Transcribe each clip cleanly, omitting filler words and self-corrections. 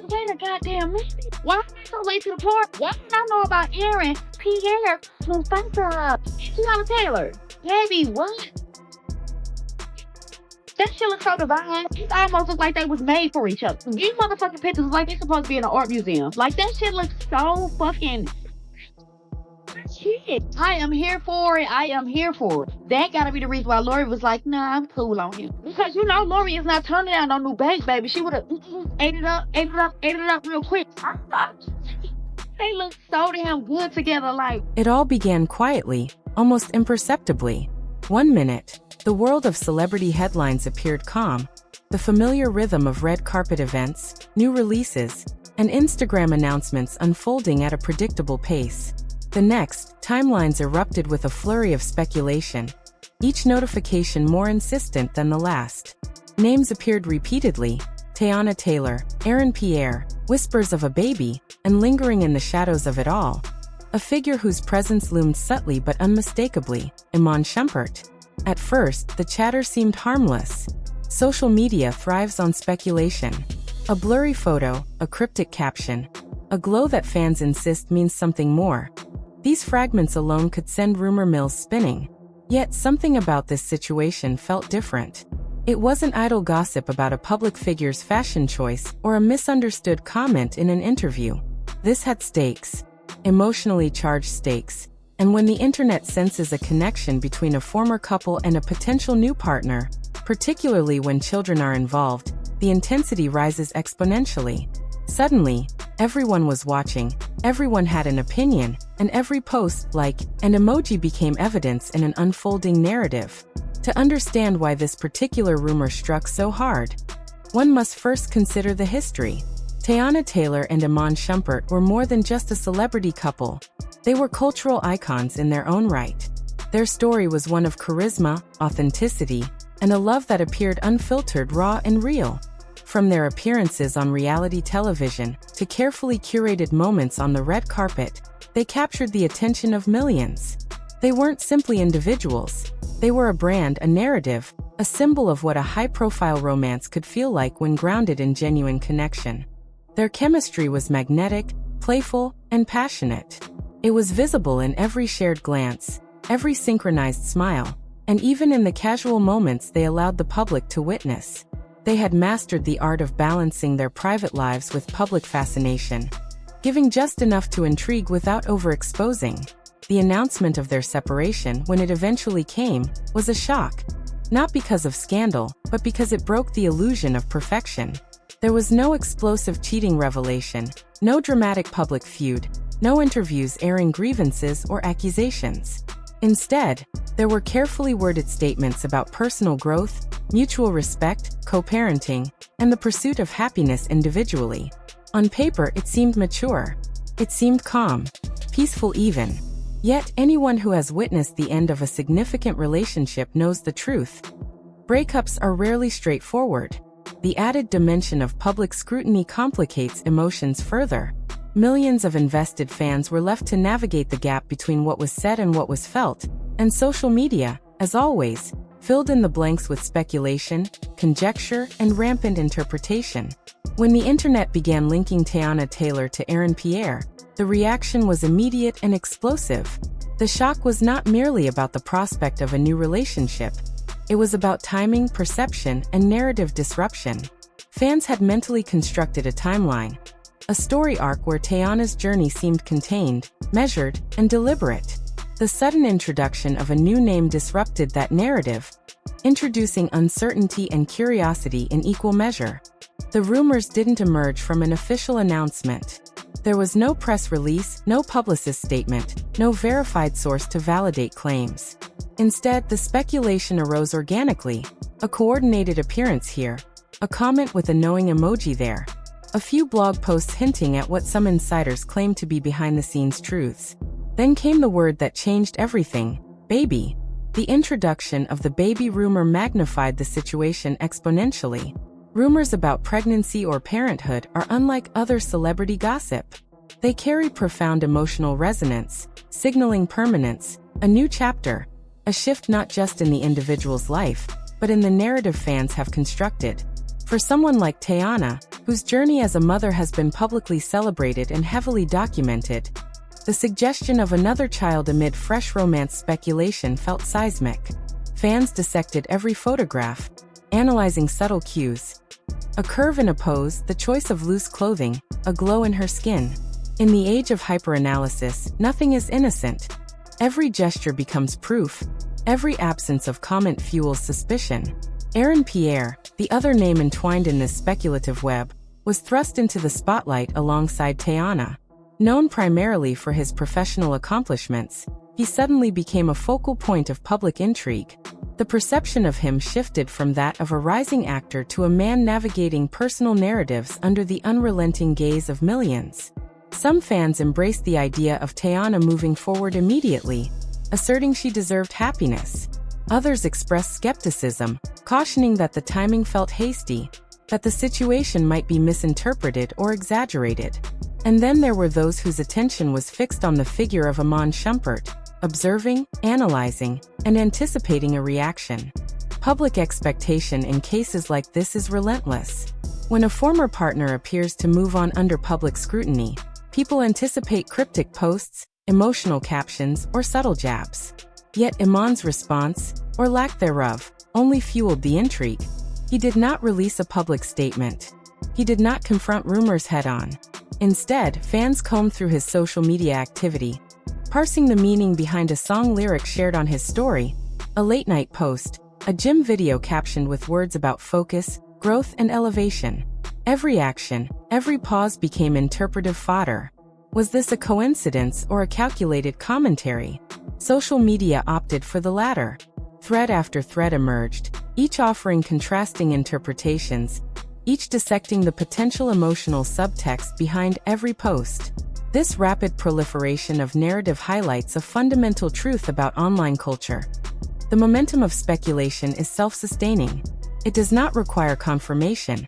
Wait a goddamn minute. Why am I so late to the party? Why did I know about Aaron Pierre Shumpert? Teyana Taylor. Baby, what? That shit looks so divine. It almost looks like they was made for each other. These motherfucking pictures look like they're supposed to be in an art museum. Like, that shit looks so fucking shit. I am here for it. I am here for it. That gotta be the reason why Lori was like, nah, I'm cool on him. Because, Lori is not turning down no new bank, baby. She would've ate it up real quick. They look so damn good together, like. It all began quietly, almost imperceptibly. 1 minute, the world of celebrity headlines appeared calm, the familiar rhythm of red carpet events, new releases, and Instagram announcements unfolding at a predictable pace. The next, timelines erupted with a flurry of speculation, each notification more insistent than the last. Names appeared repeatedly: Teyana Taylor, Aaron Pierre, whispers of a baby, and lingering in the shadows of it all, a figure whose presence loomed subtly but unmistakably: Iman Shumpert. At first, the chatter seemed harmless. Social media thrives on speculation. A blurry photo, a cryptic caption, a glow that fans insist means something more. These fragments alone could send rumor mills spinning. Yet something about this situation felt different. It wasn't idle gossip about a public figure's fashion choice or a misunderstood comment in an interview. This had stakes, emotionally charged stakes. And when the internet senses a connection between a former couple and a potential new partner, particularly when children are involved, the intensity rises exponentially. Suddenly, everyone was watching, everyone had an opinion, and every post, like, and emoji became evidence in an unfolding narrative. To understand why this particular rumor struck so hard, one must first consider the history. Teyana Taylor and Iman Shumpert were more than just a celebrity couple. They were cultural icons in their own right. Their story was one of charisma, authenticity, and a love that appeared unfiltered, raw, and real. From their appearances on reality television to carefully curated moments on the red carpet, they captured the attention of millions. They weren't simply individuals. They were a brand, a narrative, a symbol of what a high-profile romance could feel like when grounded in genuine connection. Their chemistry was magnetic, playful, and passionate. It was visible in every shared glance, every synchronized smile, and even in the casual moments they allowed the public to witness. They had mastered the art of balancing their private lives with public fascination, giving just enough to intrigue without overexposing. The announcement of their separation, when it eventually came, was a shock. Not because of scandal, but because it broke the illusion of perfection. There was no explosive cheating revelation, no dramatic public feud, no interviews airing grievances or accusations. Instead, there were carefully worded statements about personal growth, mutual respect, co-parenting, and the pursuit of happiness individually. On paper, it seemed mature. It seemed calm, peaceful even. Yet, anyone who has witnessed the end of a significant relationship knows the truth. Breakups are rarely straightforward. The added dimension of public scrutiny complicates emotions further. Millions of invested fans were left to navigate the gap between what was said and what was felt, and social media, as always, filled in the blanks with speculation, conjecture, and rampant interpretation. When the internet began linking Teyana Taylor to Aaron Pierre, the reaction was immediate and explosive. The shock was not merely about the prospect of a new relationship. It was about timing, perception, and narrative disruption. Fans had mentally constructed a timeline, a story arc where Teyana's journey seemed contained, measured, and deliberate. The sudden introduction of a new name disrupted that narrative, introducing uncertainty and curiosity in equal measure. The rumors didn't emerge from an official announcement. There was no press release, no publicist statement, no verified source to validate claims. Instead, the speculation arose organically: a coordinated appearance here, a comment with a knowing emoji there, a few blog posts hinting at what some insiders claimed to be behind-the-scenes truths. Then came the word that changed everything: baby. The introduction of the baby rumor magnified the situation exponentially. Rumors about pregnancy or parenthood are unlike other celebrity gossip. They carry profound emotional resonance, signaling permanence, a new chapter, a shift not just in the individual's life, but in the narrative fans have constructed. For someone like Teyana, whose journey as a mother has been publicly celebrated and heavily documented, the suggestion of another child amid fresh romance speculation felt seismic. Fans dissected every photograph, analyzing subtle cues. A curve in a pose, the choice of loose clothing, a glow in her skin. In the age of hyperanalysis, nothing is innocent. Every gesture becomes proof. Every absence of comment fuels suspicion. Aaron Pierre, the other name entwined in this speculative web, was thrust into the spotlight alongside Teyana. Known primarily for his professional accomplishments, he suddenly became a focal point of public intrigue. The perception of him shifted from that of a rising actor to a man navigating personal narratives under the unrelenting gaze of millions. Some fans embraced the idea of Teyana moving forward immediately, asserting she deserved happiness. Others expressed skepticism, cautioning that the timing felt hasty, that the situation might be misinterpreted or exaggerated. And then there were those whose attention was fixed on the figure of Iman Shumpert, observing, analyzing, and anticipating a reaction. Public expectation in cases like this is relentless. When a former partner appears to move on under public scrutiny, people anticipate cryptic posts, emotional captions, or subtle jabs. Yet Iman's response, or lack thereof, only fueled the intrigue. He did not release a public statement. He did not confront rumors head-on. Instead, fans combed through his social media activity, parsing the meaning behind a song lyric shared on his story, a late-night post, a gym video captioned with words about focus, growth, and elevation. Every action, every pause became interpretive fodder. Was this a coincidence or a calculated commentary? Social media opted for the latter. Thread after thread emerged, each offering contrasting interpretations, each dissecting the potential emotional subtext behind every post. This rapid proliferation of narrative highlights a fundamental truth about online culture. The momentum of speculation is self-sustaining. It does not require confirmation.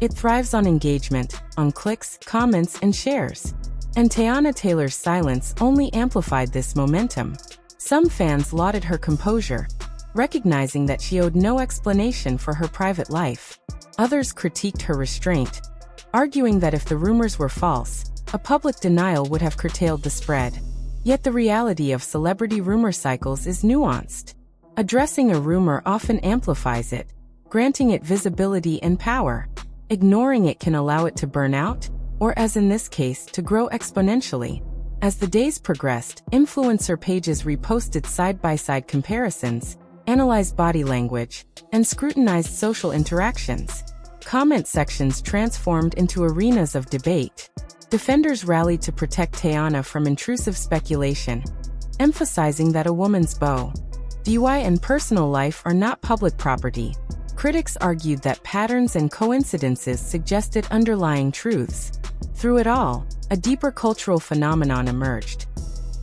It thrives on engagement, on clicks, comments, and shares. And Teyana Taylor's silence only amplified this momentum. Some fans lauded her composure, recognizing that she owed no explanation for her private life. Others critiqued her restraint, arguing that if the rumors were false, a public denial would have curtailed the spread. Yet the reality of celebrity rumor cycles is nuanced. Addressing a rumor often amplifies it, granting it visibility and power. Ignoring it can allow it to burn out, or as in this case, to grow exponentially. As the days progressed, influencer pages reposted side-by-side comparisons, analyzed body language, and scrutinized social interactions. Comment sections transformed into arenas of debate. Defenders rallied to protect Teyana from intrusive speculation, emphasizing that a woman's DIY and personal life are not public property. Critics argued that patterns and coincidences suggested underlying truths. Through it all, a deeper cultural phenomenon emerged.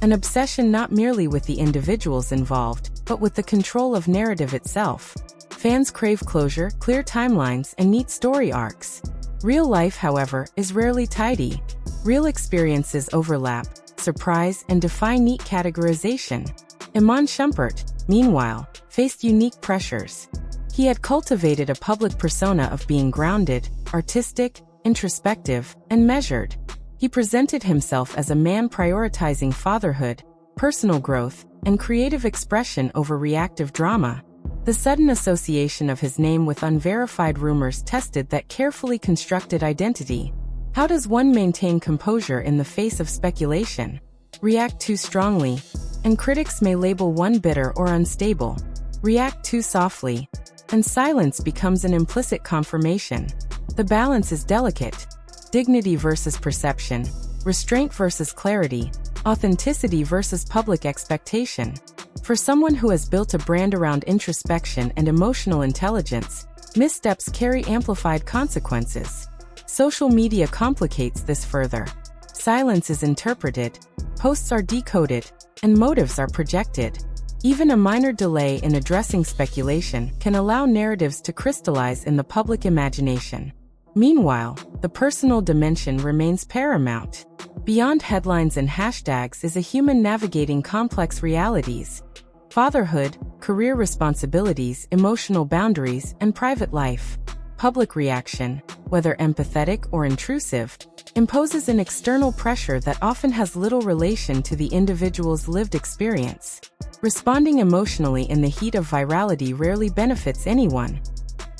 An obsession not merely with the individuals involved, but with the control of narrative itself. Fans crave closure, clear timelines, and neat story arcs. Real life, however, is rarely tidy. Real experiences overlap, surprise, and defy neat categorization. Iman Shumpert, meanwhile, faced unique pressures. He had cultivated a public persona of being grounded, artistic, introspective, and measured. He presented himself as a man prioritizing fatherhood, personal growth, and creative expression over reactive drama. The sudden association of his name with unverified rumors tested that carefully constructed identity. How does one maintain composure in the face of speculation? React too strongly, and critics may label one bitter or unstable. React too softly, and silence becomes an implicit confirmation. The balance is delicate. Dignity versus perception, restraint versus clarity, authenticity versus public expectation. For someone who has built a brand around introspection and emotional intelligence, missteps carry amplified consequences. Social media complicates this further. Silence is interpreted, posts are decoded, and motives are projected. Even a minor delay in addressing speculation can allow narratives to crystallize in the public imagination. Meanwhile, the personal dimension remains paramount. Beyond headlines and hashtags is a human navigating complex realities. Fatherhood, career responsibilities, emotional boundaries, and private life. public reaction, whether empathetic or intrusive, imposes an external pressure that often has little relation to the individual's lived experience. Responding emotionally in the heat of virality rarely benefits anyone.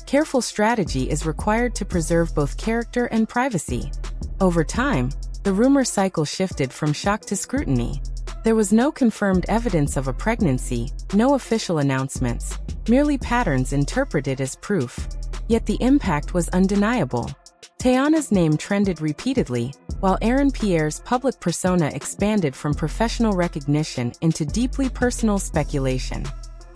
Careful strategy is required to preserve both character and privacy. Over time, the rumor cycle shifted from shock to scrutiny. There was no confirmed evidence of a pregnancy, no official announcements, merely patterns interpreted as proof. Yet the impact was undeniable. Teyana's name trended repeatedly, while Aaron Pierre's public persona expanded from professional recognition into deeply personal speculation.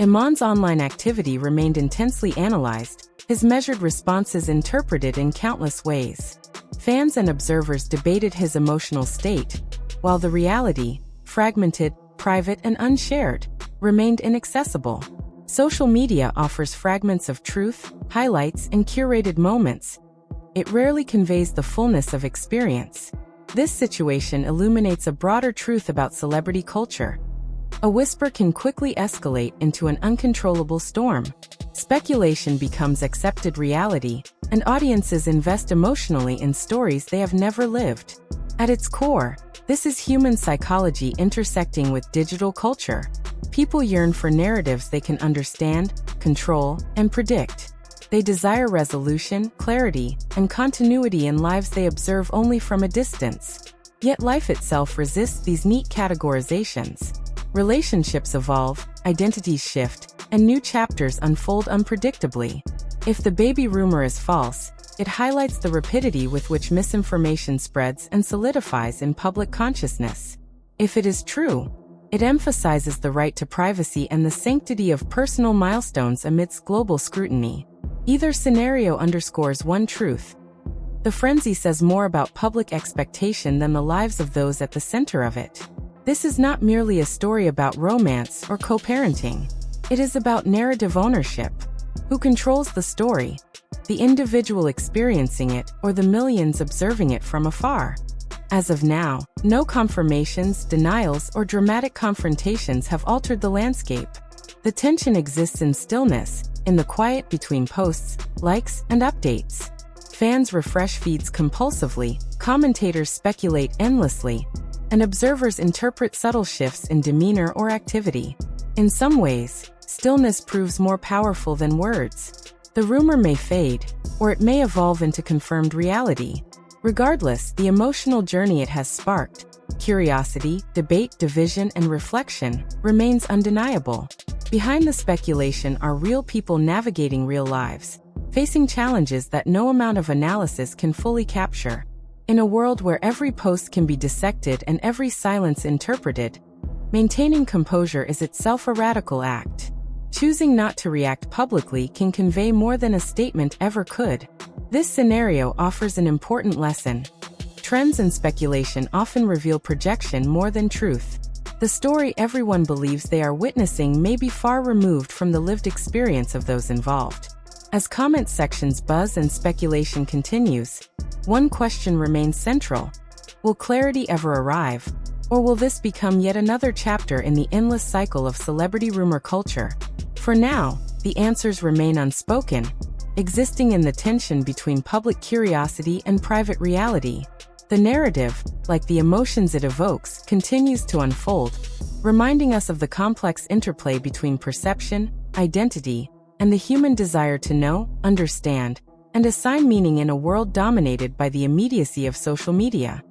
Iman's online activity remained intensely analyzed, his measured responses interpreted in countless ways. Fans and observers debated his emotional state, while the reality, fragmented, private, and unshared, remained inaccessible. Social media offers fragments of truth, highlights, and curated moments. It rarely conveys the fullness of experience. This situation illuminates a broader truth about celebrity culture. A whisper can quickly escalate into an uncontrollable storm. Speculation becomes accepted reality, and audiences invest emotionally in stories they have never lived. At its core, this is human psychology intersecting with digital culture. People yearn for narratives they can understand, control, and predict. They desire resolution, clarity, and continuity in lives they observe only from a distance. Yet life itself resists these neat categorizations. Relationships evolve, identities shift, and new chapters unfold unpredictably. If the baby rumor is false, it highlights the rapidity with which misinformation spreads and solidifies in public consciousness. If it is true, it emphasizes the right to privacy and the sanctity of personal milestones amidst global scrutiny. Either scenario underscores one truth. The frenzy says more about public expectation than the lives of those at the center of it. This is not merely a story about romance or co-parenting. It is about narrative ownership. Who controls the story? The individual experiencing it or the millions observing it from afar? As of now, no confirmations, denials, or dramatic confrontations have altered the landscape. The tension exists in stillness, in the quiet between posts, likes, and updates. Fans refresh feeds compulsively, commentators speculate endlessly, and observers interpret subtle shifts in demeanor or activity. In some ways, stillness proves more powerful than words. The rumor may fade, or it may evolve into confirmed reality. Regardless, the emotional journey it has sparked, curiosity, debate, division, and reflection, remains undeniable. Behind the speculation are real people navigating real lives, facing challenges that no amount of analysis can fully capture. In a world where every post can be dissected and every silence interpreted, maintaining composure is itself a radical act. Choosing not to react publicly can convey more than a statement ever could. This scenario offers an important lesson. Trends and speculation often reveal projection more than truth. The story everyone believes they are witnessing may be far removed from the lived experience of those involved. As comment sections buzz and speculation continues, one question remains central. Will clarity ever arrive? Or will this become yet another chapter in the endless cycle of celebrity rumor culture? For now, the answers remain unspoken, existing in the tension between public curiosity and private reality. The narrative, like the emotions it evokes, continues to unfold, reminding us of the complex interplay between perception, identity, and the human desire to know, understand, and assign meaning in a world dominated by the immediacy of social media.